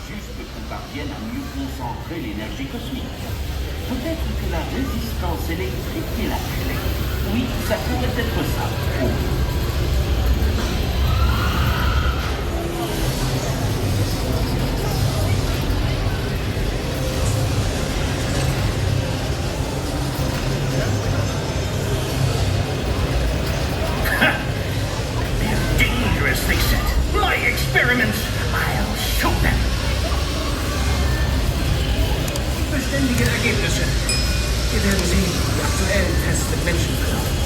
juste qu'on parvienne à mieux concentrer l'énergie cosmique. Peut-être que la résistance électrique est la clé. Oui, ça pourrait être ça. Oh. They're dangerous, they said. My experiments, I'll show them. Beständige Ergebnisse. Wir werden sehen, wie die aktuellen Tests mit Menschen verlaufen.